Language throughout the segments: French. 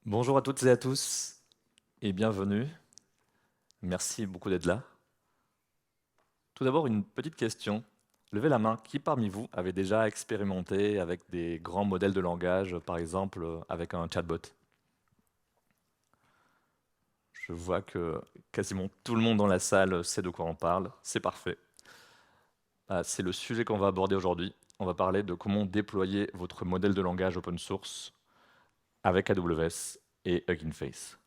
Bonjour à toutes et à tous et bienvenue. Merci beaucoup d'être là. Tout d'abord, une petite question. Levez la main. Qui parmi vous avait déjà expérimenté avec des grands modèles de langage, par exemple avec un chatbot? Je vois que quasiment tout le monde dans la salle sait de quoi on parle. C'est parfait. C'est le sujet qu'on va aborder aujourd'hui. On va parler de comment déployer votre modèle de langage open source avec AWS et Hugging Face.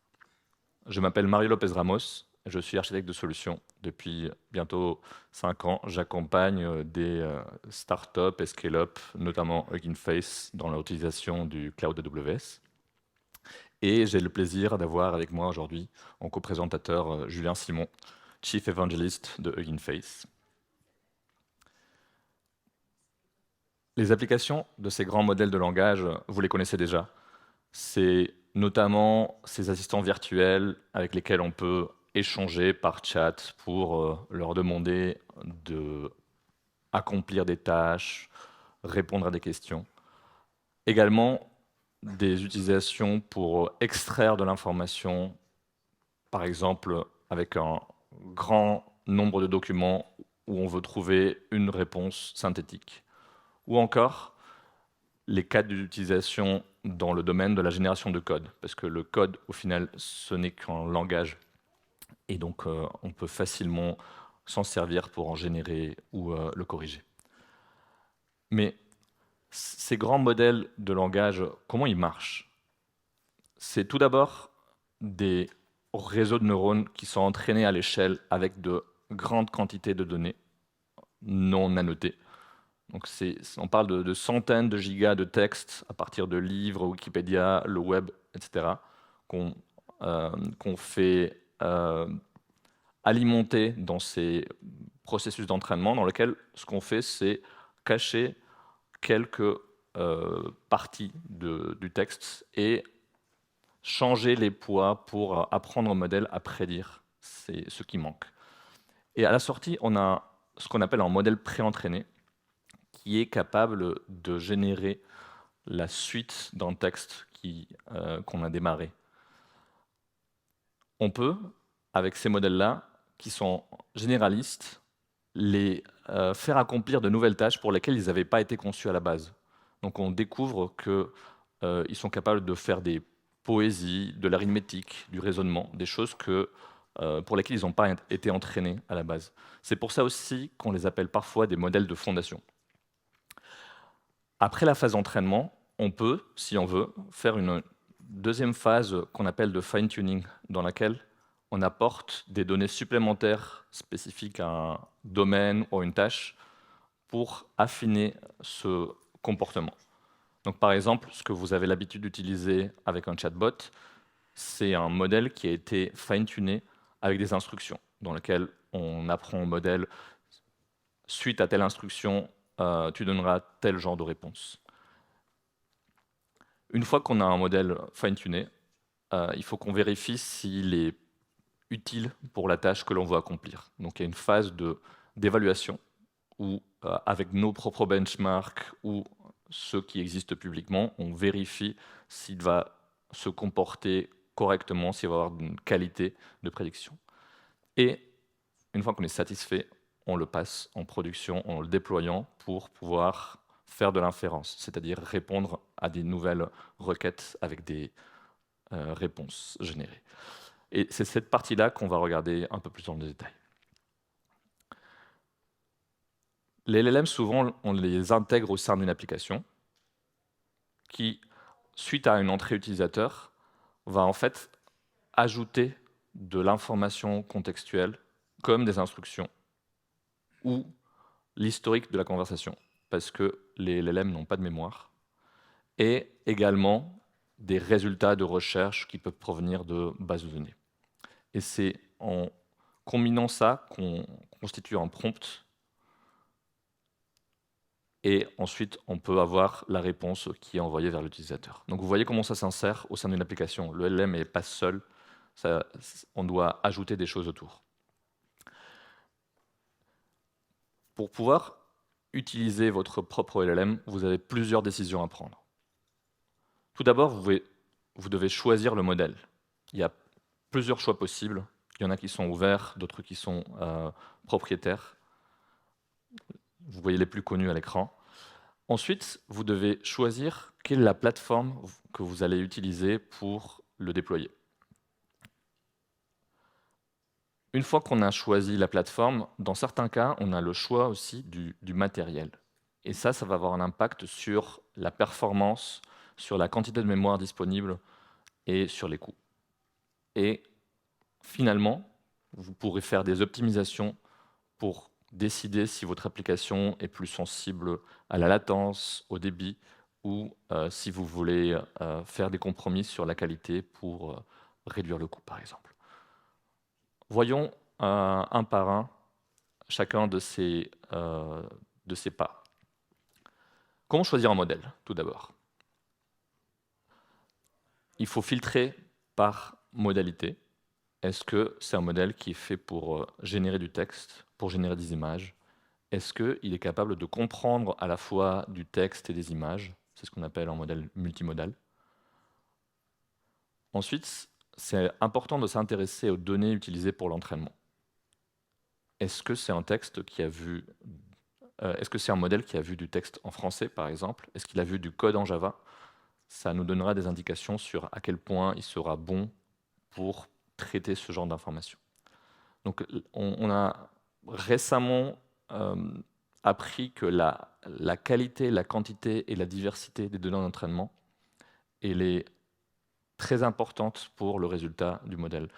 Je m'appelle Mario Lopez Ramos, je suis architecte de solutions. Depuis bientôt 5 ans, j'accompagne des startups et scale-up, notamment Hugging Face, dans l'utilisation du cloud AWS. Et j'ai le plaisir d'avoir avec moi aujourd'hui en co-présentateur Julien Simon, Chief Evangelist de Hugging Face. Les applications de ces grands modèles de langage, vous les connaissez déjà. C'est notamment ces assistants virtuels avec lesquels on peut échanger par chat pour leur demander de accomplir des tâches, répondre à des questions. Également, des utilisations pour extraire de l'information, par exemple avec un grand nombre de documents où on veut trouver une réponse synthétique. Ou encore, les cas d'utilisation dans le domaine de la génération de code, parce que le code, au final, ce n'est qu'un langage, et donc on peut facilement s'en servir pour en générer ou le corriger. Mais ces grands modèles de langage, comment ils marchent? C'est tout d'abord des réseaux de neurones qui sont entraînés à l'échelle avec de grandes quantités de données non annotées. Donc on parle de centaines de gigas de textes à partir de livres, Wikipédia, le web, etc., qu'on qu'on fait alimenter dans ces processus d'entraînement dans lesquels ce qu'on fait, c'est cacher quelques parties du texte et changer les poids pour apprendre au modèle à prédire ce qui manque. Et à la sortie, on a ce qu'on appelle un modèle pré-entraîné qui est capable de générer la suite d'un texte qu'on a démarré. On peut, avec ces modèles-là, qui sont généralistes, les faire accomplir de nouvelles tâches pour lesquelles ils n'avaient pas été conçus à la base. Donc on découvre qu'ils sont capables de faire des poésies, de l'arithmétique, du raisonnement, des choses pour lesquelles ils n'ont pas été entraînés à la base. C'est pour ça aussi qu'on les appelle parfois des modèles de fondation. Après la phase d'entraînement, on peut, si on veut, faire une deuxième phase qu'on appelle de fine-tuning, dans laquelle on apporte des données supplémentaires spécifiques à un domaine ou à une tâche pour affiner ce comportement. Donc, par exemple, ce que vous avez l'habitude d'utiliser avec un chatbot, c'est un modèle qui a été fine-tuné avec des instructions, dans lesquelles on apprend au modèle, suite à telle instruction, tu donneras tel genre de réponse. Une fois qu'on a un modèle fine-tuné, il faut qu'on vérifie s'il est utile pour la tâche que l'on veut accomplir. Donc il y a une phase d'évaluation où, avec nos propres benchmarks ou ceux qui existent publiquement, on vérifie s'il va se comporter correctement, s'il va avoir une qualité de prédiction. Et une fois qu'on est satisfait, on le passe en production en le déployant pour pouvoir faire de l'inférence, c'est-à-dire répondre à des nouvelles requêtes avec des réponses générées. Et c'est cette partie-là qu'on va regarder un peu plus dans le détail. Les LLM, souvent, on les intègre au sein d'une application qui, suite à une entrée utilisateur, va en fait ajouter de l'information contextuelle comme des instructions ou l'historique de la conversation, parce que les LLM n'ont pas de mémoire, et également des résultats de recherche qui peuvent provenir de bases de données. Et c'est en combinant ça qu'on constitue un prompt, et ensuite on peut avoir la réponse qui est envoyée vers l'utilisateur. Donc vous voyez comment ça s'insère au sein d'une application. Le LLM n'est pas seul, on doit ajouter des choses autour. Pour pouvoir utiliser votre propre LLM, vous avez plusieurs décisions à prendre. Tout d'abord, vous pouvez vous devez choisir le modèle. Il y a plusieurs choix possibles. Il y en a qui sont ouverts, d'autres qui sont propriétaires. Vous voyez les plus connus à l'écran. Ensuite, vous devez choisir quelle est la plateforme que vous allez utiliser pour le déployer. Une fois qu'on a choisi la plateforme, dans certains cas, on a le choix aussi du matériel. Et ça va avoir un impact sur la performance, sur la quantité de mémoire disponible et sur les coûts. Et finalement, vous pourrez faire des optimisations pour décider si votre application est plus sensible à la latence, au débit, ou si vous voulez faire des compromis sur la qualité pour réduire le coût, par exemple. Voyons un par un chacun de ces pas. Comment choisir un modèle, tout d'abord? Il faut filtrer par modalité. Est-ce que c'est un modèle qui est fait pour générer du texte, pour générer des images? Est-ce qu'il est capable de comprendre à la fois du texte et des images? C'est ce qu'on appelle un modèle multimodal. Ensuite, c'est important de s'intéresser aux données utilisées pour l'entraînement. Est-ce que c'est un modèle qui a vu du texte en français, par exemple? Est-ce qu'il a vu du code en Java? Ça nous donnera des indications sur à quel point il sera bon pour traiter ce genre d'informations. Donc, on a récemment appris que la qualité, la quantité et la diversité des données d'entraînement, elle est très importante pour le résultat du modèle,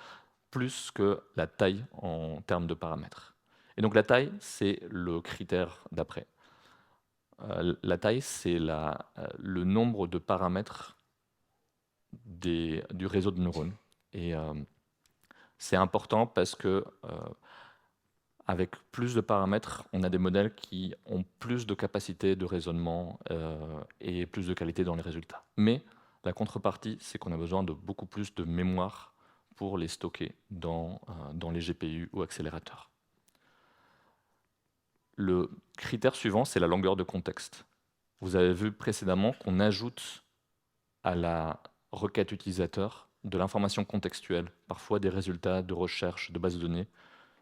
plus que la taille en termes de paramètres. Et donc la taille, c'est le critère d'après. La taille, c'est le nombre de paramètres du réseau de neurones. Et c'est important parce que avec plus de paramètres, on a des modèles qui ont plus de capacité de raisonnement et plus de qualité dans les résultats. Mais la contrepartie, c'est qu'on a besoin de beaucoup plus de mémoire pour les stocker dans les GPU ou accélérateurs. Le critère suivant, c'est la longueur de contexte. Vous avez vu précédemment qu'on ajoute à la requête utilisateur de l'information contextuelle, parfois des résultats de recherche de bases de données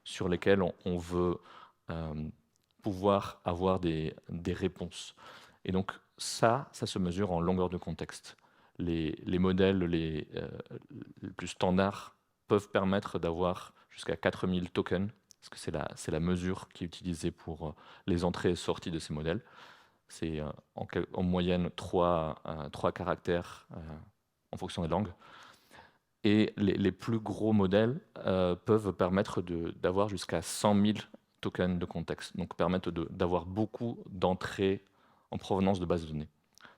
sur lesquels on veut pouvoir avoir des réponses. Et donc ça se mesure en longueur de contexte. Les modèles les plus standards peuvent permettre d'avoir jusqu'à 4000 tokens, parce que c'est la mesure qui est utilisée pour les entrées et sorties de ces modèles. C'est en moyenne 3 caractères en fonction des langues. Et les plus gros modèles peuvent permettre d'avoir jusqu'à 100 000 tokens de contexte, donc permettre d'avoir beaucoup d'entrées en provenance de bases de données.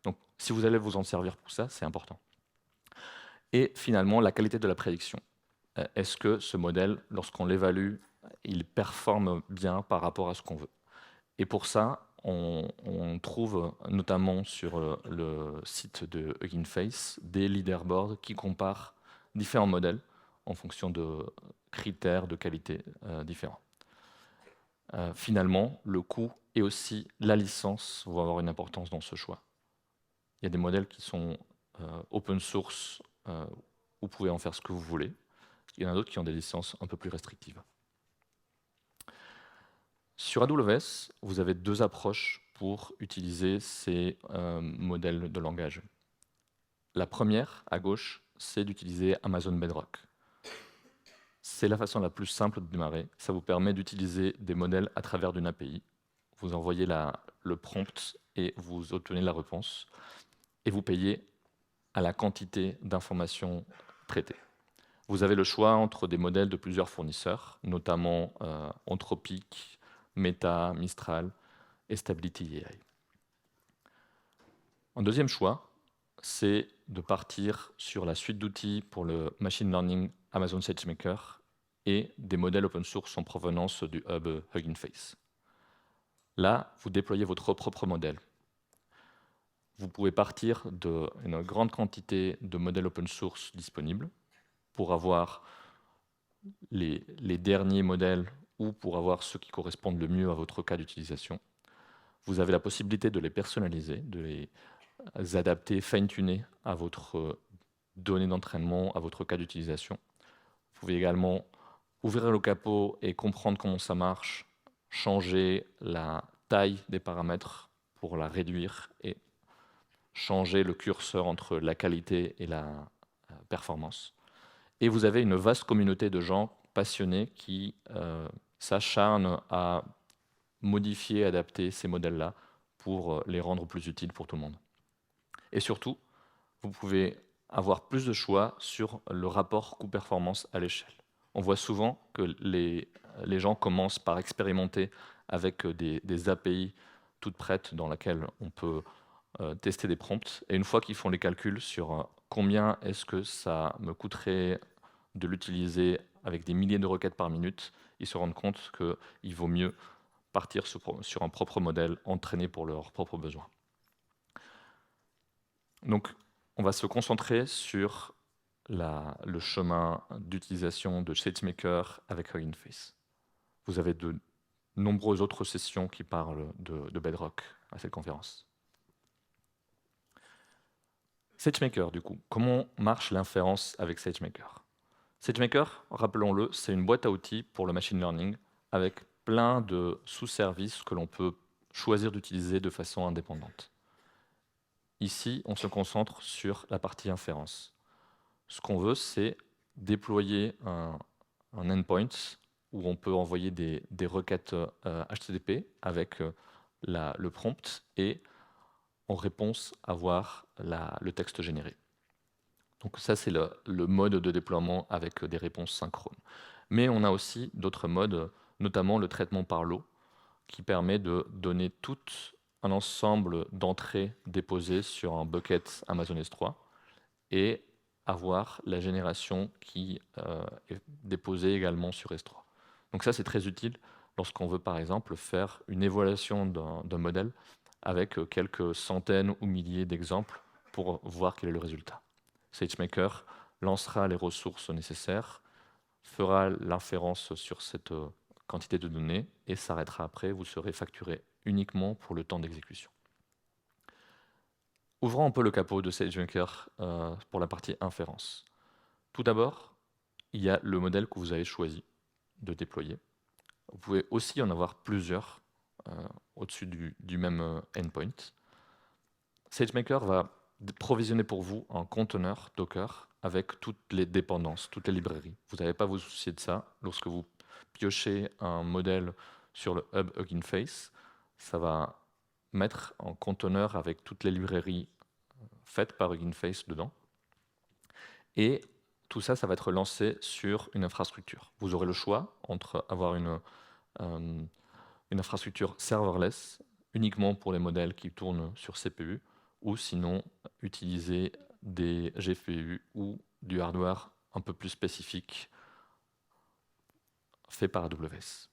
Donc si vous allez vous en servir pour ça, c'est important. Et finalement, la qualité de la prédiction. Est-ce que ce modèle, lorsqu'on l'évalue, il performe bien par rapport à ce qu'on veut? Et pour ça, on trouve notamment sur le site de Hugging Face des leaderboards qui comparent différents modèles en fonction de critères de qualité différents. Finalement, le coût et aussi la licence vont avoir une importance dans ce choix. Il y a des modèles qui sont open source, vous pouvez en faire ce que vous voulez. Il y en a d'autres qui ont des licences un peu plus restrictives. Sur AWS, vous avez deux approches pour utiliser ces modèles de langage. La première, à gauche, c'est d'utiliser Amazon Bedrock. C'est la façon la plus simple de démarrer. Ça vous permet d'utiliser des modèles à travers d'une API. Vous envoyez le prompt et vous obtenez la réponse. Et vous payez à la quantité d'informations traitées. Vous avez le choix entre des modèles de plusieurs fournisseurs, notamment Anthropic, Meta, Mistral et Stability AI. Un deuxième choix, c'est de partir sur la suite d'outils pour le machine learning Amazon SageMaker et des modèles open source en provenance du hub Hugging Face. Là, vous déployez votre propre modèle. Vous pouvez partir d'une grande quantité de modèles open source disponibles pour avoir les derniers modèles ou pour avoir ceux qui correspondent le mieux à votre cas d'utilisation. Vous avez la possibilité de les personnaliser, de les adapter, fine-tuner à votre données d'entraînement à votre cas d'utilisation. Vous pouvez également ouvrir le capot et comprendre comment ça marche, changer la taille des paramètres pour la réduire et changer le curseur entre la qualité et la performance. Et vous avez une vaste communauté de gens passionnés qui s'acharnent à modifier, adapter ces modèles-là pour les rendre plus utiles pour tout le monde. Et surtout, vous pouvez avoir plus de choix sur le rapport coût-performance à l'échelle. On voit souvent que les gens commencent par expérimenter avec des API toutes prêtes dans lesquelles on peut tester des prompts. Et une fois qu'ils font les calculs sur combien est-ce que ça me coûterait de l'utiliser avec des milliers de requêtes par minute, ils se rendent compte qu'il vaut mieux partir sur un propre modèle entraîné pour leurs propres besoins. Donc, on va se concentrer sur le chemin d'utilisation de SageMaker avec Hugging Face. Vous avez de nombreuses autres sessions qui parlent de Bedrock à cette conférence. SageMaker, du coup, comment marche l'inférence avec SageMaker? SageMaker, rappelons-le, c'est une boîte à outils pour le machine learning avec plein de sous-services que l'on peut choisir d'utiliser de façon indépendante. Ici, on se concentre sur la partie inférence. Ce qu'on veut, c'est déployer un endpoint où on peut envoyer des requêtes HTTP avec le prompt et en réponse avoir le texte généré. Donc ça, c'est le mode de déploiement avec des réponses synchrones. Mais on a aussi d'autres modes, notamment le traitement par lot, qui permet de donner tout un ensemble d'entrées déposées sur un bucket Amazon S3 et avoir la génération qui est déposée également sur S3. Donc ça, c'est très utile lorsqu'on veut, par exemple, faire une évaluation d'un modèle avec quelques centaines ou milliers d'exemples pour voir quel est le résultat. SageMaker lancera les ressources nécessaires, fera l'inférence sur cette quantité de données et s'arrêtera après. Vous serez facturé uniquement pour le temps d'exécution. Ouvrons un peu le capot de SageMaker pour la partie inférence. Tout d'abord, il y a le modèle que vous avez choisi de déployer. Vous pouvez aussi en avoir plusieurs au-dessus du même endpoint. SageMaker va provisionner pour vous un conteneur Docker avec toutes les dépendances, toutes les librairies. Vous n'avez pas à vous soucier de ça. Lorsque vous piochez un modèle sur le hub Hugging Face, ça va mettre un conteneur avec toutes les librairies faites par Hugging Face dedans. Et tout ça, ça va être lancé sur une infrastructure. Vous aurez le choix entre avoir une infrastructure serverless uniquement pour les modèles qui tournent sur CPU, ou sinon utiliser des GPU ou du hardware un peu plus spécifique fait par AWS.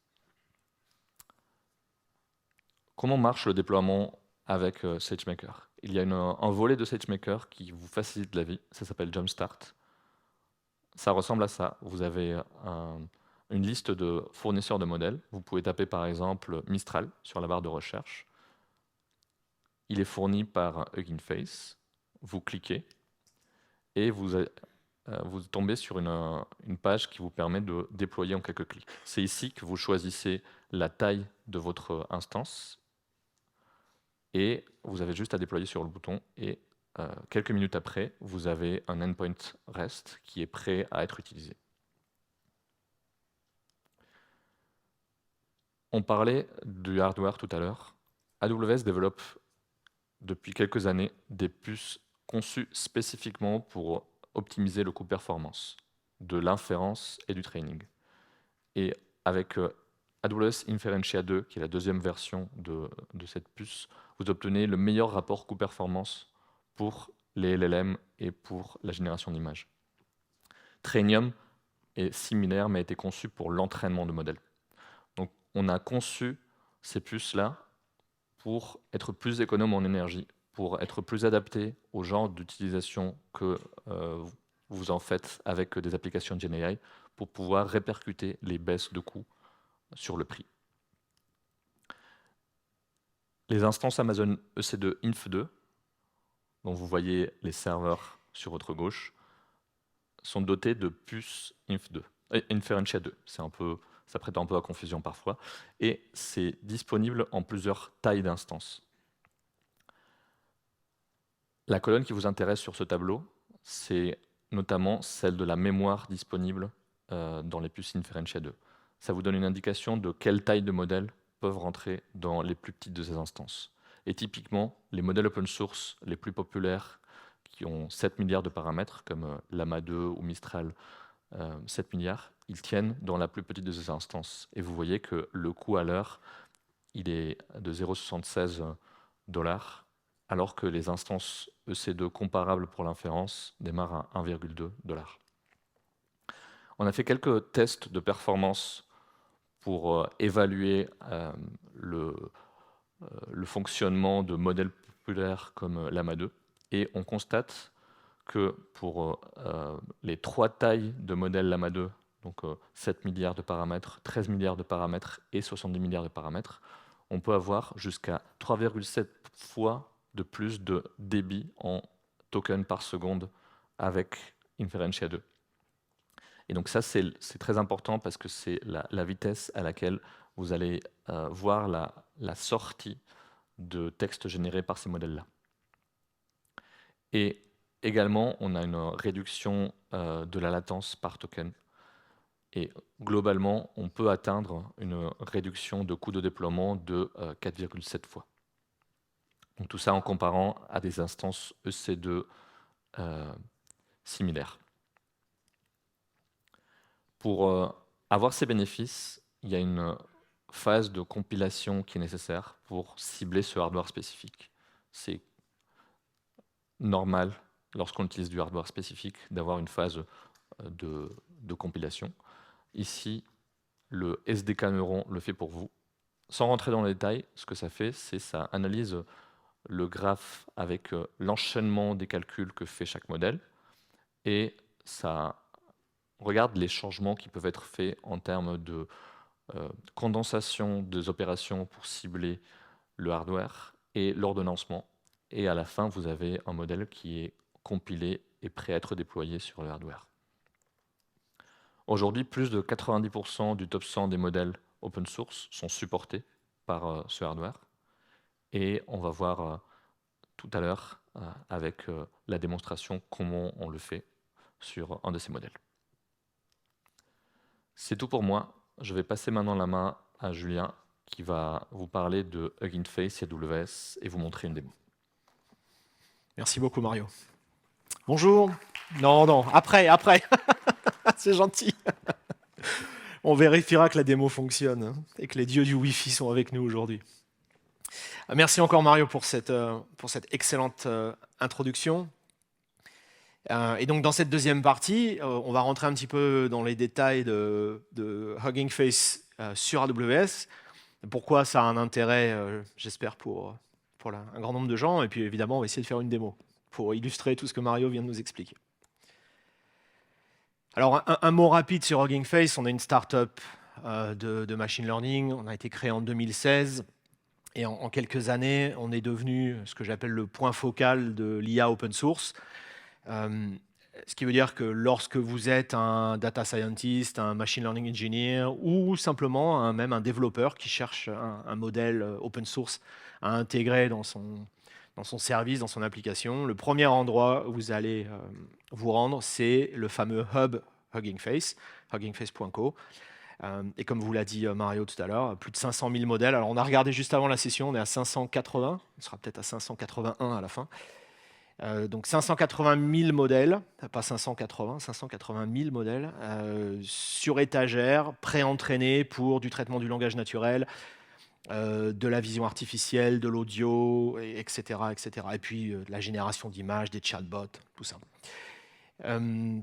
Comment marche le déploiement avec SageMaker? Il y a un volet de SageMaker qui vous facilite la vie, ça s'appelle Jumpstart. Ça ressemble à ça. Vous avez une liste de fournisseurs de modèles. Vous pouvez taper par exemple Mistral sur la barre de recherche. Il est fourni par Hugging Face. Vous cliquez et vous tombez sur une page qui vous permet de déployer en quelques clics. C'est ici que vous choisissez la taille de votre instance et vous avez juste à déployer sur le bouton et quelques minutes après, vous avez un endpoint REST qui est prêt à être utilisé. On parlait du hardware tout à l'heure. AWS développe depuis quelques années des puces conçues spécifiquement pour optimiser le coût performance de l'inférence et du training. Et avec AWS Inferentia 2, qui est la deuxième version de cette puce, vous obtenez le meilleur rapport coût-performance pour les LLM et pour la génération d'images. Trainium est similaire, mais a été conçu pour l'entraînement de modèles. Donc on a conçu ces puces-là pour être plus économe en énergie, pour être plus adapté au genre d'utilisation que vous en faites avec des applications GenAI, pour pouvoir répercuter les baisses de coûts sur le prix. Les instances Amazon EC2 Inf2, dont vous voyez les serveurs sur votre gauche, sont dotés de puces Inferentia 2. Ça prête un peu à confusion parfois. Et c'est disponible en plusieurs tailles d'instances. La colonne qui vous intéresse sur ce tableau, c'est notamment celle de la mémoire disponible dans les puces Inferentia 2. Ça vous donne une indication de quelle taille de modèles peuvent rentrer dans les plus petites de ces instances. Et typiquement, les modèles open source les plus populaires, qui ont 7 milliards de paramètres, comme Llama 2 ou Mistral 7 milliards, ils tiennent dans la plus petite de ces instances. Et vous voyez que le coût à l'heure, il est de 0,76 $, alors que les instances EC2 comparables pour l'inférence démarrent à 1,2 $. On a fait quelques tests de performance pour évaluer le fonctionnement de modèles populaires comme Llama 2, et on constate que pour les 3 tailles de modèles Llama 2, donc 7 milliards de paramètres, 13 milliards de paramètres et 70 milliards de paramètres, on peut avoir jusqu'à 3,7 fois de plus de débit en tokens par seconde avec Inferentia 2. Et donc ça, c'est très important parce que c'est la vitesse à laquelle vous allez voir la sortie de texte généré par ces modèles-là. Et également, on a une réduction de la latence par token. Et globalement, on peut atteindre une réduction de coût de déploiement de 4,7 fois. Donc tout ça en comparant à des instances EC2 similaires. Pour avoir ces bénéfices, il y a une phase de compilation qui est nécessaire pour cibler ce hardware spécifique. C'est normal, lorsqu'on utilise du hardware spécifique, d'avoir une phase de compilation. Ici, le SDK Neuron le fait pour vous. Sans rentrer dans les détails, ce que ça fait, c'est ça analyse le graphe avec l'enchaînement des calculs que fait chaque modèle, et ça regarde les changements qui peuvent être faits en termes de condensation des opérations pour cibler le hardware et l'ordonnancement. Et à la fin, vous avez un modèle qui est compilé et prêt à être déployé sur le hardware. Aujourd'hui, plus de 90% du top 100 des modèles open source sont supportés par ce hardware. Et on va voir tout à l'heure avec la démonstration comment on le fait sur un de ces modèles. C'est tout pour moi. Je vais passer maintenant la main à Julien qui va vous parler de Hugging Face AWS et vous montrer une démo. Merci beaucoup Mario. Bonjour. Non, après. C'est gentil. On vérifiera que la démo fonctionne hein, et que les dieux du Wi-Fi sont avec nous aujourd'hui. Merci encore Mario pour cette excellente introduction. Et donc dans cette deuxième partie, on va rentrer un petit peu dans les détails de Hugging Face sur AWS. Pourquoi ça a un intérêt, j'espère, pour un grand nombre de gens. Et puis évidemment, on va essayer de faire une démo pour illustrer tout ce que Mario vient de nous expliquer. Alors un mot rapide sur Hugging Face. On est une start-up de machine learning. On a été créé en 2016. Et en quelques années, on est devenu ce que j'appelle le point focal de l'IA open source. Ce qui veut dire que lorsque vous êtes un data scientist, un machine learning engineer ou simplement même un développeur qui cherche un modèle open source à intégrer dans son service, dans son application, le premier endroit où vous allez vous rendre, c'est le fameux hub Hugging Face, huggingface.co. Et comme vous l'a dit Mario tout à l'heure, plus de 500 000 modèles. Alors on a regardé juste avant la session, on est à 580, on sera peut-être à 581 à la fin. Donc 580 000 modèles, pas 580, 580 000 modèles sur étagère, pré-entraînés pour du traitement du langage naturel, de la vision artificielle, de l'audio, etc., etc. Et puis de la génération d'images, des chatbots, tout ça.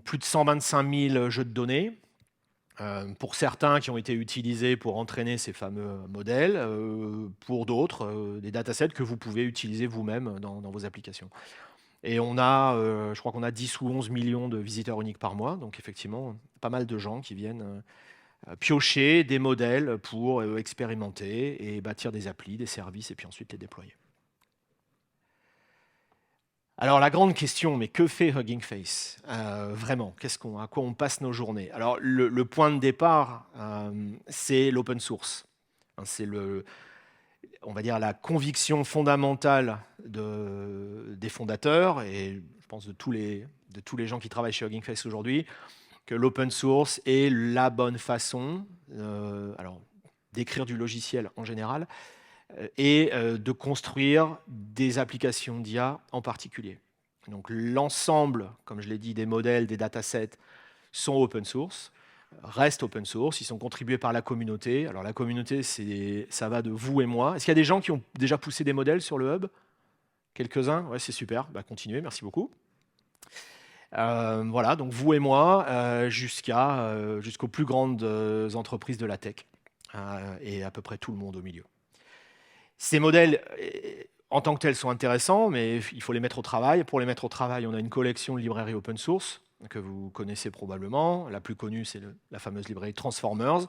Plus de 125 000 jeux de données. Pour certains qui ont été utilisés pour entraîner ces fameux modèles, pour d'autres, des datasets que vous pouvez utiliser vous-même dans vos applications. Et on a, je crois qu'on a 10 ou 11 millions de visiteurs uniques par mois, donc effectivement, pas mal de gens qui viennent piocher des modèles pour expérimenter et bâtir des applis, des services, et puis ensuite les déployer. Alors la grande question, mais que fait Hugging Face vraiment? À quoi on passe nos journées? Alors le point de départ, c'est l'open source. Hein, on va dire la conviction fondamentale des fondateurs et je pense de tous les gens qui travaillent chez Hugging Face aujourd'hui, que l'open source est la bonne façon, alors d'écrire du logiciel en général, et de construire des applications d'IA en particulier. Donc l'ensemble, comme je l'ai dit, des modèles, des datasets sont open source, restent open source, ils sont contribués par la communauté. Alors la communauté, ça va de vous et moi. Est-ce qu'il y a des gens qui ont déjà poussé des modèles sur le hub? Quelques-uns? Ouais, c'est super, bah, continuez, merci beaucoup. Voilà, donc vous et moi, jusqu'aux plus grandes entreprises de la tech, et à peu près tout le monde au milieu. Ces modèles, en tant que tels, sont intéressants, mais il faut les mettre au travail. Pour les mettre au travail, on a une collection de librairies open source que vous connaissez probablement. La plus connue, c'est la fameuse librairie Transformers,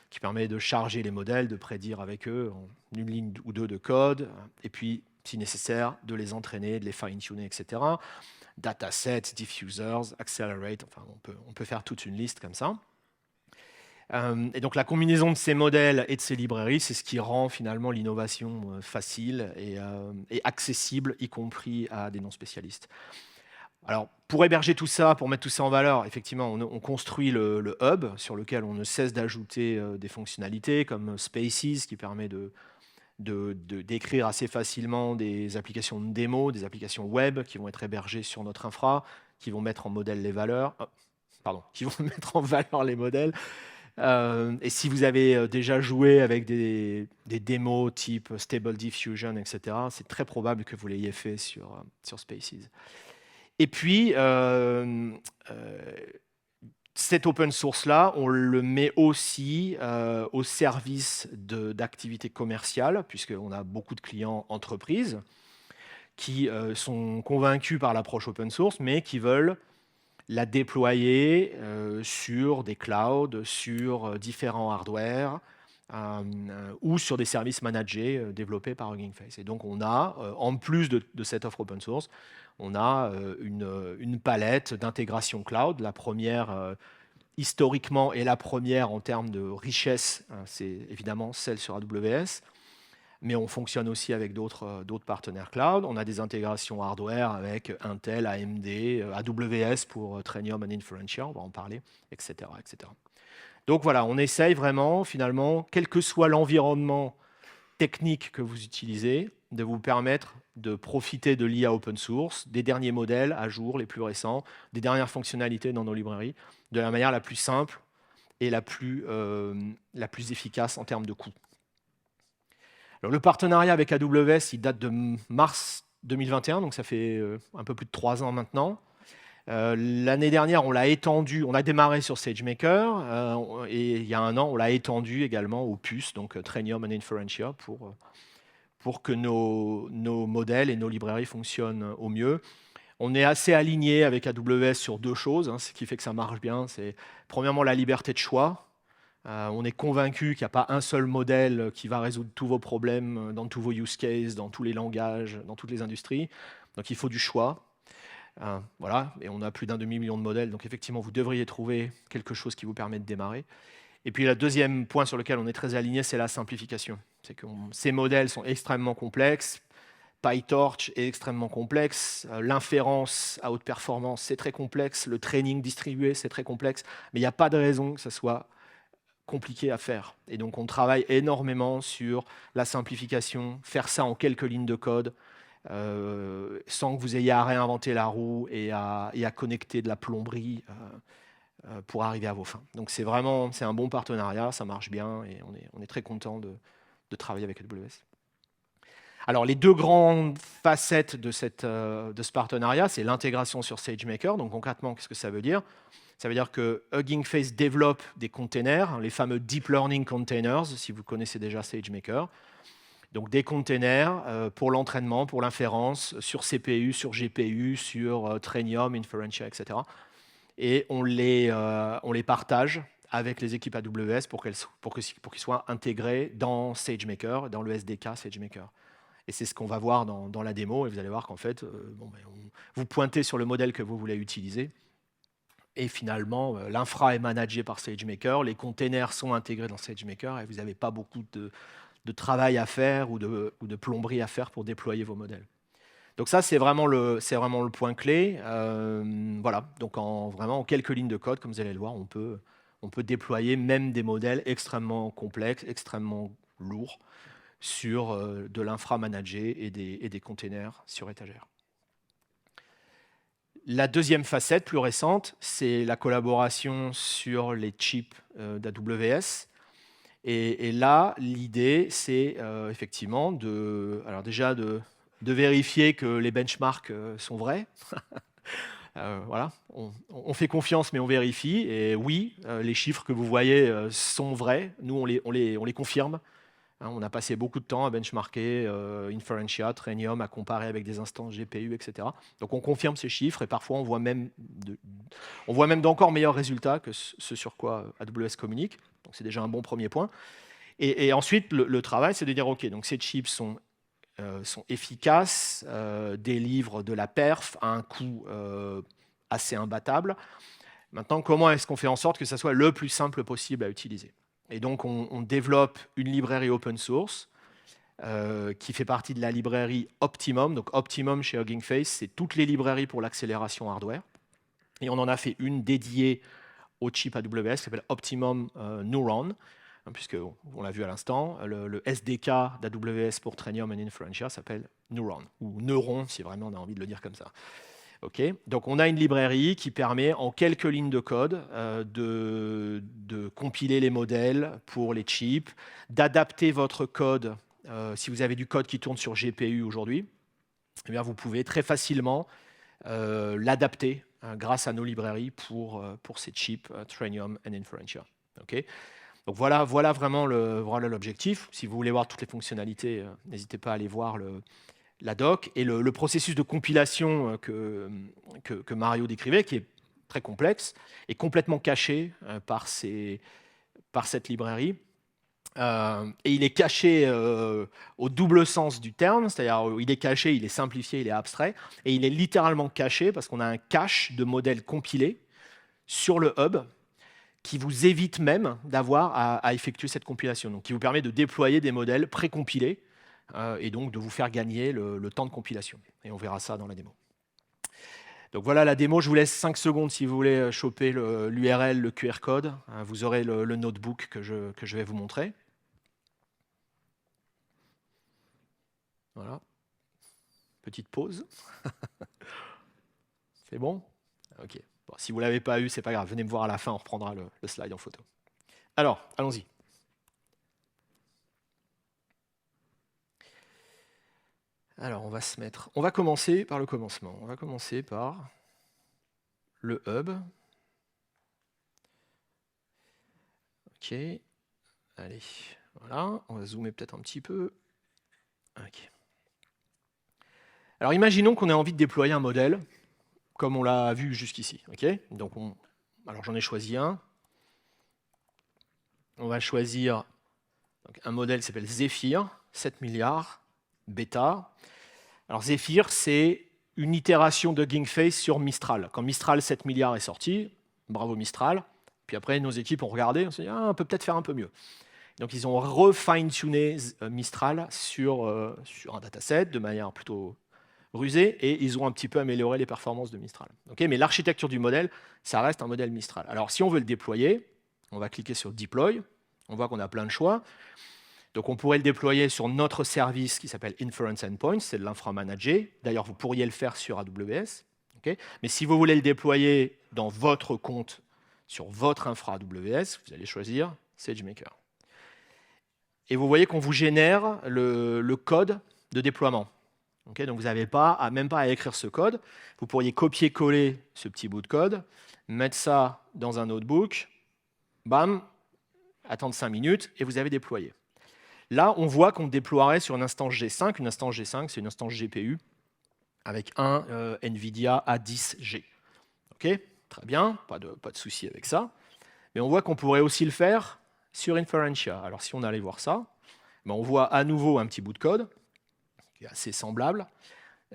qui permet de charger les modèles, de prédire avec eux en une ligne ou deux de code, et puis, si nécessaire, de les entraîner, de les fine-tuner, etc. Datasets, diffusers, accelerate, enfin, on peut faire toute une liste comme ça. Et donc la combinaison de ces modèles et de ces librairies, c'est ce qui rend finalement l'innovation facile et accessible, y compris à des non-spécialistes. Alors, pour héberger tout ça, pour mettre tout ça en valeur, effectivement, on construit le hub sur lequel on ne cesse d'ajouter des fonctionnalités comme Spaces, qui permet d'écrire assez facilement des applications de démo, des applications web qui vont être hébergées sur notre infra, qui vont mettre en modèle les valeurs, qui vont mettre en valeur les modèles. Et si vous avez déjà joué avec des démos type Stable Diffusion, etc., c'est très probable que vous l'ayez fait sur Spaces. Et puis, cet open source-là, on le met aussi au service d'activités commerciales, puisqu'on a beaucoup de clients entreprises qui sont convaincus par l'approche open source, mais qui veulent la déployer sur des clouds, sur différents hardware ou sur des services managés développés par Hugging Face. Et donc on a, en plus de cette offre open source, on a une palette d'intégration cloud. La première, historiquement, et la première en termes de richesse, c'est évidemment celle sur AWS. Mais on fonctionne aussi avec d'autres partenaires cloud. On a des intégrations hardware avec Intel, AMD, AWS pour Trainium and Inferentia, on va en parler, etc., etc. Donc voilà, on essaye vraiment, finalement, quel que soit l'environnement technique que vous utilisez, de vous permettre de profiter de l'IA open source, des derniers modèles à jour, les plus récents, des dernières fonctionnalités dans nos librairies, de la manière la plus simple et la plus efficace en termes de coût. Alors, le partenariat avec AWS, il date de mars 2021, donc ça fait un peu plus de 3 ans maintenant. L'année dernière, on l'a étendu, on a démarré sur SageMaker, et il y a un an, on l'a étendu également aux puces, donc Trainium and Inferentia, pour que nos modèles et nos librairies fonctionnent au mieux. On est assez aligné avec AWS sur 2 choses, ce qui fait que ça marche bien. C'est premièrement la liberté de choix. On est convaincu qu'il n'y a pas un seul modèle qui va résoudre tous vos problèmes dans tous vos use cases, dans tous les langages, dans toutes les industries. Donc il faut du choix. Voilà, et on a plus d'un demi-million de modèles, donc effectivement vous devriez trouver quelque chose qui vous permet de démarrer. Et puis le deuxième point sur lequel on est très aligné, c'est la simplification. C'est que ces modèles sont extrêmement complexes. PyTorch est extrêmement complexe. L'inférence à haute performance, c'est très complexe. Le training distribué, c'est très complexe. Mais il n'y a pas de raison que ça soit compliqué à faire. Et donc, on travaille énormément sur la simplification, faire ça en quelques lignes de code, sans que vous ayez à réinventer la roue et à connecter de la plomberie pour arriver à vos fins. Donc, c'est un bon partenariat, ça marche bien et on est très content de travailler avec AWS. Alors, les 2 grandes facettes de ce partenariat, c'est l'intégration sur SageMaker. Donc, concrètement, qu'est-ce que ça veut dire? Ça veut dire que Hugging Face développe des containers, les fameux Deep Learning Containers, si vous connaissez déjà SageMaker. Donc des containers pour l'entraînement, pour l'inférence, sur CPU, sur GPU, sur Trainium, Inferentia, etc. Et on les partage avec les équipes AWS pour qu'ils soient intégrés dans SageMaker, dans le SDK SageMaker. Et c'est ce qu'on va voir dans la démo, et vous allez voir qu'en fait, vous pointez sur le modèle que vous voulez utiliser, et finalement, l'infra est managé par SageMaker, les containers sont intégrés dans SageMaker, et vous n'avez pas beaucoup de travail à faire ou de plomberie à faire pour déployer vos modèles. Donc ça, c'est vraiment le point clé. Voilà, donc vraiment en quelques lignes de code, comme vous allez le voir, on peut déployer même des modèles extrêmement complexes, extrêmement lourds, sur de l'infra managé et des containers sur étagère. La deuxième facette, plus récente, c'est la collaboration sur les chips d'AWS. Et là, l'idée, c'est effectivement déjà de vérifier que les benchmarks sont vrais. Voilà, on fait confiance, mais on vérifie. Et oui, les chiffres que vous voyez sont vrais. Nous, on les confirme. Hein, on a passé beaucoup de temps à benchmarker Inferentia, Trainium, à comparer avec des instances GPU, etc. Donc on confirme ces chiffres et parfois on voit même d'encore meilleurs résultats que ce sur quoi AWS communique. Donc c'est déjà un bon premier point. Et ensuite, le travail, c'est de dire, OK, donc ces chips sont efficaces, délivrent de la perf à un coût assez imbattable. Maintenant, comment est-ce qu'on fait en sorte que ça soit le plus simple possible à utiliser? Et donc, on développe une librairie open source qui fait partie de la librairie Optimum. Donc, Optimum chez Hugging Face, c'est toutes les librairies pour l'accélération hardware. Et on en a fait une dédiée au chip AWS qui s'appelle Optimum Neuron, puisque on l'a vu à l'instant, le SDK d'AWS pour Trainium et Inferentia s'appelle Neuron, ou Neuron si vraiment on a envie de le dire comme ça. Okay. Donc on a une librairie qui permet en quelques lignes de code de compiler les modèles pour les chips, d'adapter votre code. Si vous avez du code qui tourne sur GPU aujourd'hui, eh bien vous pouvez très facilement l'adapter grâce à nos librairies pour ces chips Trainium et Inferentia. Okay. Donc voilà vraiment l'objectif. Si vous voulez voir toutes les fonctionnalités, n'hésitez pas à aller voir la doc, et le processus de compilation que Mario décrivait, qui est très complexe, est complètement caché par cette librairie. Et il est caché au double sens du terme, c'est-à-dire il est caché, il est simplifié, il est abstrait, et il est littéralement caché parce qu'on a un cache de modèles compilés sur le hub qui vous évite même d'avoir à effectuer cette compilation, donc qui vous permet de déployer des modèles précompilés et donc de vous faire gagner le temps de compilation. Et on verra ça dans la démo. Donc voilà la démo, je vous laisse 5 secondes si vous voulez choper l'URL, le QR code. Vous aurez le notebook que je vais vous montrer. Voilà. Petite pause. C'est bon? OK. Bon, si vous ne l'avez pas eu, c'est pas grave. Venez me voir à la fin, on reprendra le slide en photo. Alors, allons-y. Alors, on va commencer par le commencement. On va commencer par le hub. OK. Allez, voilà. On va zoomer peut-être un petit peu. OK. Alors, imaginons qu'on ait envie de déployer un modèle, comme on l'a vu jusqu'ici. OK. Donc, alors j'en ai choisi un. On va choisir un modèle qui s'appelle Zephyr, 7 milliards, bêta. Alors Zephyr, c'est une itération de Hugging Face sur Mistral. Quand Mistral 7 milliards est sorti, bravo Mistral. Puis après, nos équipes ont regardé, on s'est dit, on peut peut-être faire un peu mieux. Donc ils ont refine-tuné Mistral sur un dataset de manière plutôt rusée, et ils ont un petit peu amélioré les performances de Mistral. Okay, mais l'architecture du modèle, ça reste un modèle Mistral. Alors si on veut le déployer, on va cliquer sur Deploy. On voit qu'on a plein de choix. Donc on pourrait le déployer sur notre service qui s'appelle Inference Endpoint, c'est de l'infra managé. D'ailleurs, vous pourriez le faire sur AWS. Okay, mais si vous voulez le déployer dans votre compte, sur votre infra AWS, vous allez choisir SageMaker. Et vous voyez qu'on vous génère le code de déploiement. Okay, donc vous n'avez même pas à écrire ce code. Vous pourriez copier-coller ce petit bout de code, mettre ça dans un notebook, bam, attendre 5 minutes, et vous avez déployé. Là, on voit qu'on déploierait sur une instance G5. Une instance G5, c'est une instance GPU avec un NVIDIA A10G. OK, très bien, pas de souci avec ça. Mais on voit qu'on pourrait aussi le faire sur Inferentia. Alors si on allait voir ça, on voit à nouveau un petit bout de code qui est assez semblable.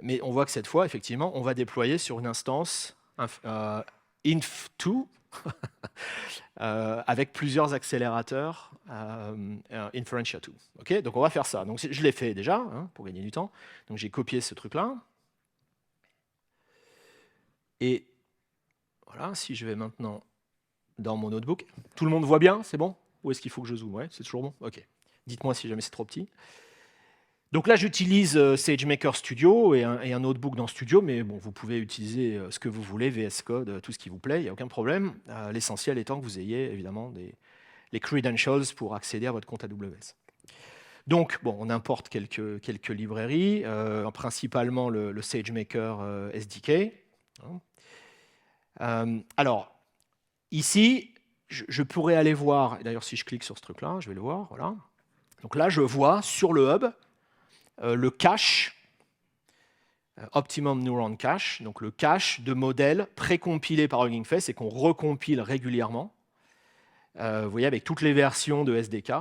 Mais on voit que cette fois, effectivement, on va déployer sur une instance inf2 avec plusieurs accélérateurs Inferentia2. Okay, donc on va faire ça. Donc je l'ai fait déjà, hein, pour gagner du temps. Donc j'ai copié ce truc-là. Et voilà, si je vais maintenant dans mon notebook, tout le monde voit bien, c'est bon? Ou est-ce qu'il faut que je zoome? Ouais, c'est toujours bon? Ok. Dites-moi si jamais c'est trop petit. Donc là, j'utilise SageMaker Studio et un notebook dans Studio, mais bon, vous pouvez utiliser ce que vous voulez, VS Code, tout ce qui vous plaît, il n'y a aucun problème. L'essentiel étant que vous ayez évidemment les credentials pour accéder à votre compte AWS. Donc, bon, on importe quelques librairies, principalement le SageMaker SDK. Alors, ici, je pourrais aller voir, d'ailleurs si je clique sur ce truc-là, je vais le voir, voilà. Donc là, je vois sur le hub le cache, Optimum Neuron Cache, donc le cache de modèles précompilés par Hugging Face et qu'on recompile régulièrement, vous voyez, avec toutes les versions de SDK,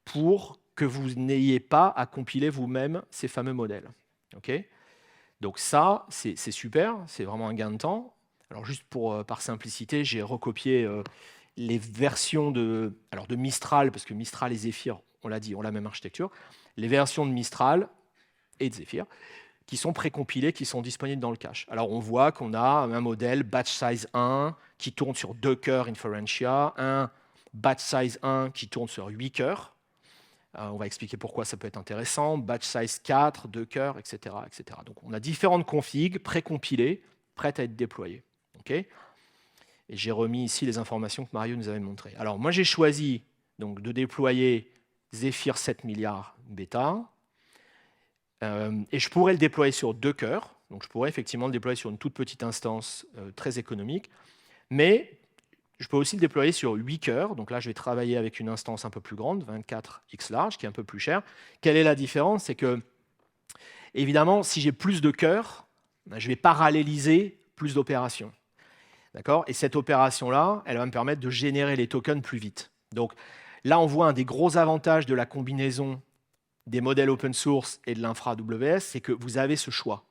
pour que vous n'ayez pas à compiler vous-même ces fameux modèles. Okay, donc ça, c'est super, c'est vraiment un gain de temps. Alors juste par simplicité, j'ai recopié les versions de Mistral, parce que Mistral et Zephyr, on l'a dit, ont la même architecture, les versions de Mistral et de Zephyr, qui sont précompilées, qui sont disponibles dans le cache. Alors on voit qu'on a un modèle batch size 1 qui tourne sur 2 cœurs Inferentia, un batch size 1 qui tourne sur 8 cœurs. On va expliquer pourquoi ça peut être intéressant. Batch size 4, 2 cœurs, etc., etc. Donc on a différentes configs précompilées, prêtes à être déployées. Okay, et j'ai remis ici les informations que Mario nous avait montrées. Alors moi j'ai choisi donc, de déployer Zephyr 7 milliards bêta. Et je pourrais le déployer sur 2 cœurs. Donc je pourrais effectivement le déployer sur une toute petite instance très économique. Mais je peux aussi le déployer sur 8 cœurs. Donc là, je vais travailler avec une instance un peu plus grande, 24x large, qui est un peu plus chère. Quelle est la différence? C'est que, évidemment, si j'ai plus de cœurs, je vais paralléliser plus d'opérations. D'accord? Et cette opération-là, elle va me permettre de générer les tokens plus vite. Donc là, on voit un des gros avantages de la combinaison des modèles open source et de l'infra AWS, c'est que vous avez ce choix.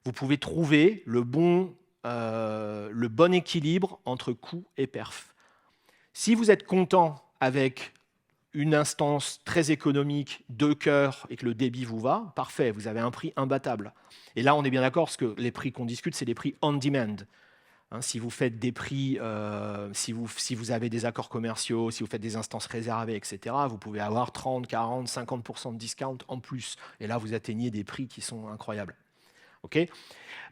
Vous pouvez trouver le bon équilibre entre coût et perf. Si vous êtes content avec une instance très économique, 2 cœurs, et que le débit vous va, parfait, vous avez un prix imbattable. Et là, on est bien d'accord, parce que les prix qu'on discute, c'est des prix on demand. Si vous faites des prix, si vous avez des accords commerciaux, si vous faites des instances réservées, etc., vous pouvez avoir 30, 40, 50% de discount en plus. Et là, vous atteignez des prix qui sont incroyables. Okay,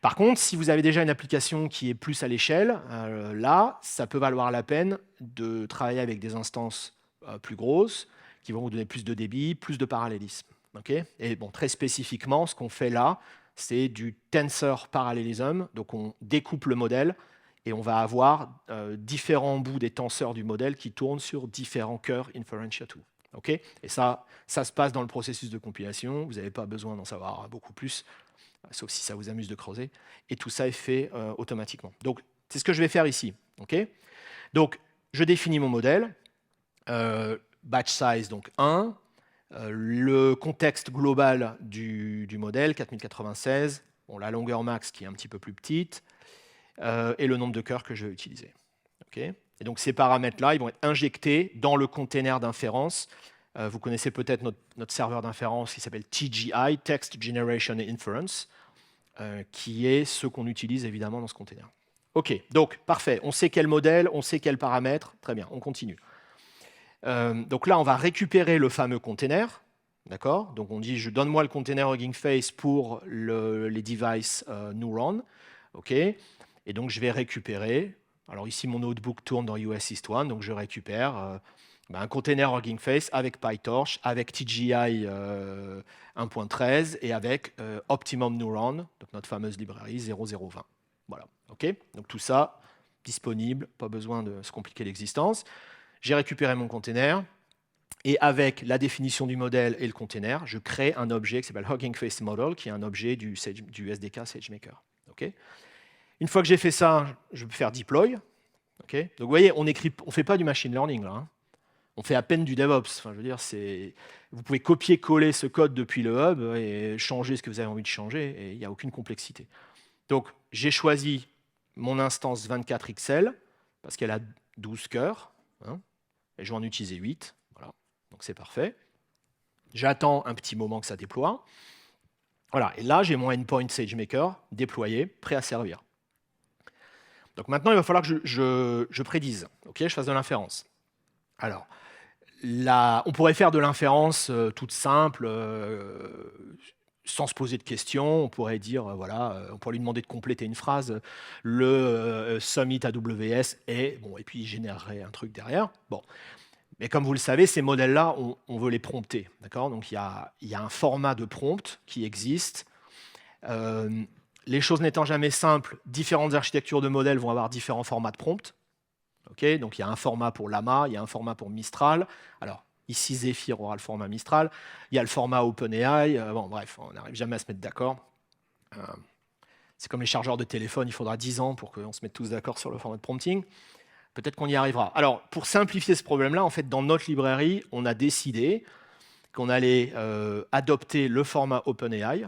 par contre, si vous avez déjà une application qui est plus à l'échelle, là, ça peut valoir la peine de travailler avec des instances plus grosses, qui vont vous donner plus de débit, plus de parallélisme. Okay, et bon, très spécifiquement, ce qu'on fait là, c'est du tensor parallélisme. Donc on découpe le modèle et on va avoir différents bouts des tenseurs du modèle qui tournent sur différents cœurs Inferentia2. Okay, et ça se passe dans le processus de compilation. Vous n'avez pas besoin d'en savoir beaucoup plus, sauf si ça vous amuse de creuser. Et tout ça est fait automatiquement. Donc c'est ce que je vais faire ici. Okay, donc je définis mon modèle. Batch size, donc 1. Le contexte global du modèle, 4096, bon, la longueur max qui est un petit peu plus petite, et le nombre de cœurs que je vais utiliser. Okay, et donc ces paramètres-là, ils vont être injectés dans le container d'inférence. Vous connaissez peut-être notre serveur d'inférence qui s'appelle TGI, Text Generation and Inference, qui est ce qu'on utilise évidemment dans ce container. OK, donc parfait, on sait quel modèle, on sait quels paramètres, très bien, on continue. Donc là, on va récupérer le fameux container, d'accord? Donc on dit, donne-moi le container Hugging Face pour les devices Neuron, ok? Et donc je vais récupérer. Alors ici, mon notebook tourne dans US East 1, donc je récupère un container Hugging Face avec PyTorch, avec TGI 1.13 et avec Optimum Neuron, donc notre fameuse librairie 0020. Voilà, ok? Donc tout ça disponible, pas besoin de se compliquer l'existence. J'ai récupéré mon container et avec la définition du modèle et le container, je crée un objet qui s'appelle Hugging Face Model, qui est un objet du SDK SageMaker. Okay, une fois que j'ai fait ça, je peux faire deploy. Okay, donc vous voyez, on ne fait pas du machine learning là. Hein. on fait à peine du DevOps. Enfin, je veux dire, vous pouvez copier-coller ce code depuis le hub et changer ce que vous avez envie de changer, et il n'y a aucune complexité. Donc, j'ai choisi mon instance 24XL, parce qu'elle a 12 cœurs, hein, et je vais en utiliser 8. Voilà. Donc, c'est parfait. J'attends un petit moment que ça déploie. Voilà, et là, j'ai mon endpoint SageMaker déployé, prêt à servir. Donc maintenant, il va falloir que je prédise, je fasse de l'inférence. Alors, on pourrait faire de l'inférence toute simple, sans se poser de questions. On pourrait dire, voilà, on pourrait lui demander de compléter une phrase, le Summit AWS et puis il générerait un truc derrière. Bon. Mais comme vous le savez, ces modèles-là, on veut les prompter. Donc il y a un format de prompt qui existe. Les choses n'étant jamais simples, différentes architectures de modèles vont avoir différents formats de prompt. Donc il y a un format pour Llama, il y a un format pour Mistral. Alors ici, Zephyr aura le format Mistral. Il y a le format OpenAI. Bref, on n'arrive jamais à se mettre d'accord. C'est comme les chargeurs de téléphone, il faudra 10 ans pour qu'on se mette tous d'accord sur le format de prompting. Peut-être qu'on y arrivera. Alors, pour simplifier ce problème-là, en fait, dans notre librairie, on a décidé qu'on allait adopter le format OpenAI,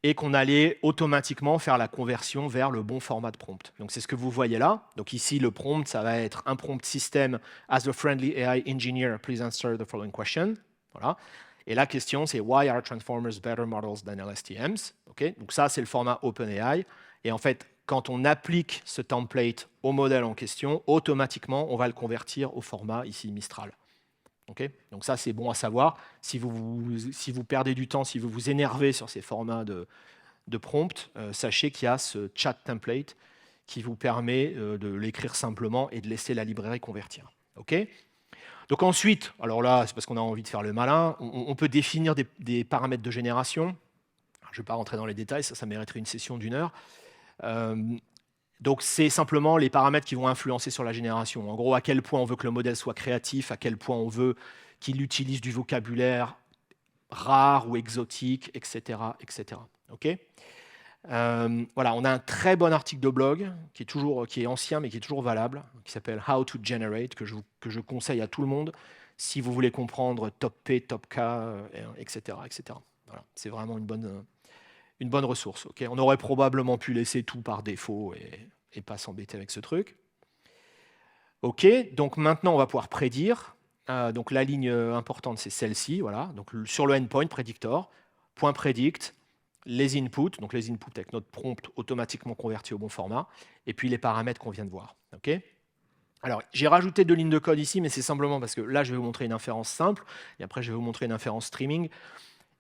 et qu'on allait automatiquement faire la conversion vers le bon format de prompt. Donc, c'est ce que vous voyez là. Donc, ici, le prompt, ça va être un prompt system as a friendly AI engineer, please answer the following question. Voilà. Et la question, c'est why are transformers better models than LSTMs? Donc, ça, c'est le format OpenAI. Et en fait, quand on applique ce template au modèle en question, automatiquement, on va le convertir au format ici Mistral. Donc ça, c'est bon à savoir. Si vous perdez du temps, si vous vous énervez sur ces formats de prompt, sachez qu'il y a ce chat template qui vous permet de l'écrire simplement et de laisser la librairie convertir. Donc ensuite, alors là, c'est parce qu'on a envie de faire le malin, on peut définir des paramètres de génération. Je ne vais pas rentrer dans les détails, ça mériterait une session d'1 heure. Donc, c'est simplement les paramètres qui vont influencer sur la génération. En gros, à quel point on veut que le modèle soit créatif, à quel point on veut qu'il utilise du vocabulaire rare ou exotique, etc. etc. Voilà, on a un très bon article de blog qui est ancien mais qui est toujours valable, qui s'appelle How to Generate, que je conseille à tout le monde si vous voulez comprendre top P, top K, etc. etc. Voilà, c'est vraiment une bonne ressource. On aurait probablement pu laisser tout par défaut et pas s'embêter avec ce truc. Donc maintenant, on va pouvoir prédire. Donc la ligne importante, c'est celle-ci. Voilà. Donc sur le endpoint predictor, point predict, les inputs, donc les inputs avec notre prompt automatiquement converti au bon format, et puis les paramètres qu'on vient de voir. Alors, j'ai rajouté 2 lignes de code ici, mais c'est simplement parce que là, je vais vous montrer une inférence simple, et après, je vais vous montrer une inférence streaming.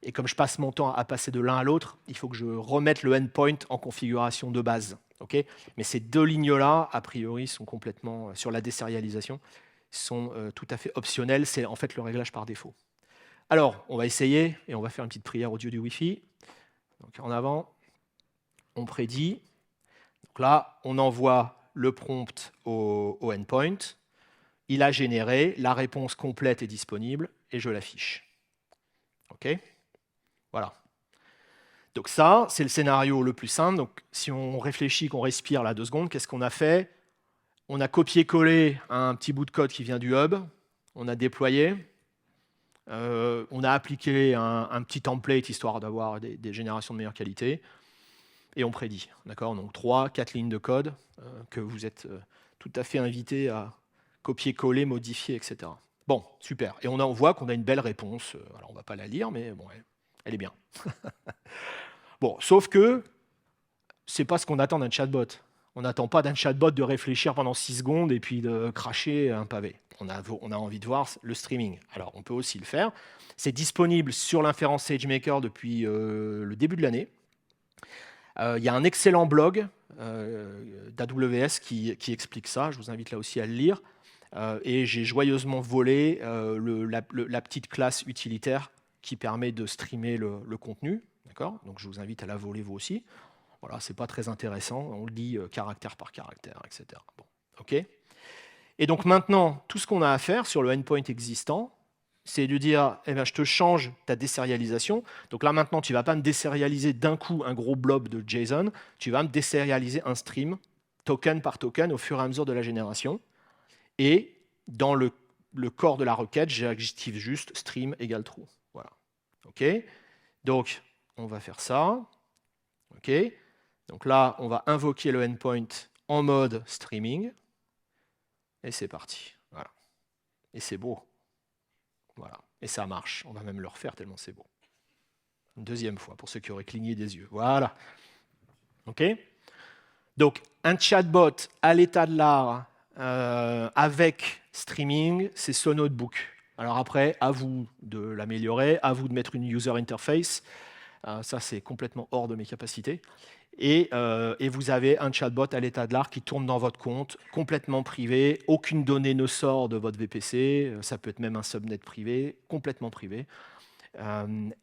Et comme je passe mon temps à passer de l'un à l'autre, il faut que je remette le endpoint en configuration de base. Mais ces 2 lignes-là, a priori, sont complètement, sur la désérialisation, sont tout à fait optionnelles. C'est en fait le réglage par défaut. Alors, on va essayer, et on va faire une petite prière au dieu du Wi-Fi. Donc, en avant, on prédit. Donc là, on envoie le prompt au endpoint. Il a généré, la réponse complète est disponible, et je l'affiche. Voilà. Donc ça, c'est le scénario le plus simple. Donc si on réfléchit, qu'on respire là 2 secondes, qu'est-ce qu'on a fait? On a copié-collé un petit bout de code qui vient du hub. On a déployé. On a appliqué un petit template histoire d'avoir des générations de meilleure qualité. Et on prédit. Donc 3-4 lignes de code que vous êtes tout à fait invité à copier-coller, modifier, etc. Bon, super. Et on voit qu'on a une belle réponse. Alors on ne va pas la lire, mais bon, elle est bien. Bon, sauf que ce n'est pas ce qu'on attend d'un chatbot. On n'attend pas d'un chatbot de réfléchir pendant 6 secondes et puis de cracher un pavé. On a envie de voir le streaming. Alors, on peut aussi le faire. C'est disponible sur l'inférence SageMaker depuis le début de l'année. Il y a un excellent blog d'AWS qui explique ça. Je vous invite là aussi à le lire. Et j'ai joyeusement volé la petite classe utilitaire qui permet de streamer le contenu. Donc je vous invite à la voler vous aussi. Voilà, c'est pas très intéressant, on le lit caractère par caractère, etc. Bon, et donc maintenant, tout ce qu'on a à faire sur le endpoint existant, c'est de dire, je te change ta désérialisation. Donc là maintenant, tu ne vas pas me désérialiser d'un coup un gros blob de JSON, tu vas me désérialiser un stream, token par token, au fur et à mesure de la génération. Et dans le le corps de la requête, j'active juste stream égale true. Voilà. OK. Donc, on va faire ça. OK. Donc là, on va invoquer le endpoint en mode streaming. Et c'est parti. Voilà. Et c'est beau. Voilà. Et ça marche. On va même le refaire tellement c'est beau. Une deuxième fois, pour ceux qui auraient cligné des yeux. Voilà. OK. Donc, un chatbot à l'état de l'art avec streaming, c'est SoNotebook. Alors après, à vous de l'améliorer, à vous de mettre une user interface. Ça, c'est complètement hors de mes capacités. Et vous avez un chatbot à l'état de l'art qui tourne dans votre compte, complètement privé. Aucune donnée ne sort de votre VPC. Ça peut être même un subnet privé, complètement privé.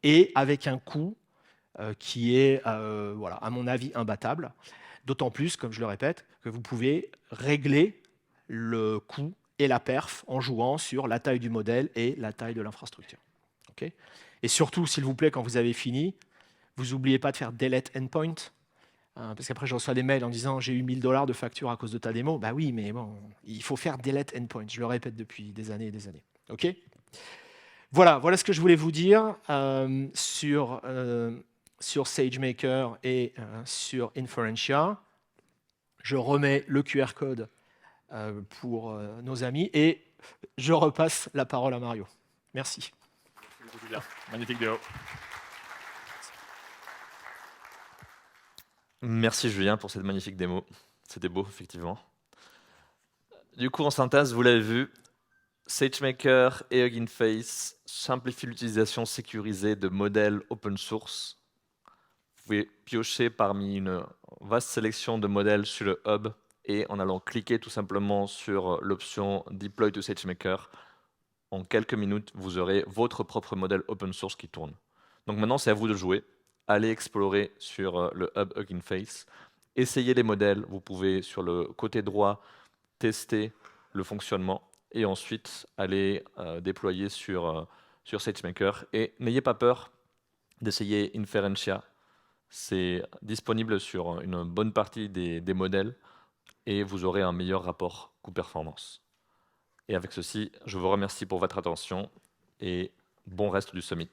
Et avec un coût qui est, voilà, à mon avis, imbattable. D'autant plus, comme je le répète, que vous pouvez régler le coût et la perf en jouant sur la taille du modèle et la taille de l'infrastructure. Okay. Et surtout, s'il vous plaît, quand vous avez fini, vous n'oubliez pas de faire delete endpoint. Parce qu'après, je reçois des mails en disant j'ai eu $1000 de facture à cause de ta démo. Bah oui, mais bon, il faut faire delete endpoint. Je le répète depuis des années et des années. OK. Voilà ce que je voulais vous dire sur SageMaker et sur Inferentia. Je remets le QR code pour nos amis et je repasse la parole à Mario. Merci. Merci beaucoup, Julien. Magnifique démo. Merci Julien pour cette magnifique démo. C'était beau, effectivement. Du coup, en synthèse, vous l'avez vu, SageMaker et Hugging Face simplifient l'utilisation sécurisée de modèles open source. Vous pouvez piocher parmi une vaste sélection de modèles sur le hub et en allant cliquer tout simplement sur l'option Deploy to SageMaker, en quelques minutes, vous aurez votre propre modèle open source qui tourne. Donc maintenant, c'est à vous de jouer. Allez explorer sur le hub Hugging Face. Essayez les modèles. Vous pouvez, sur le côté droit, tester le fonctionnement et ensuite aller déployer sur SageMaker. Et n'ayez pas peur d'essayer Inferentia. C'est disponible sur une bonne partie des modèles et vous aurez un meilleur rapport coût-performance. Et avec ceci, je vous remercie pour votre attention et bon reste du summit.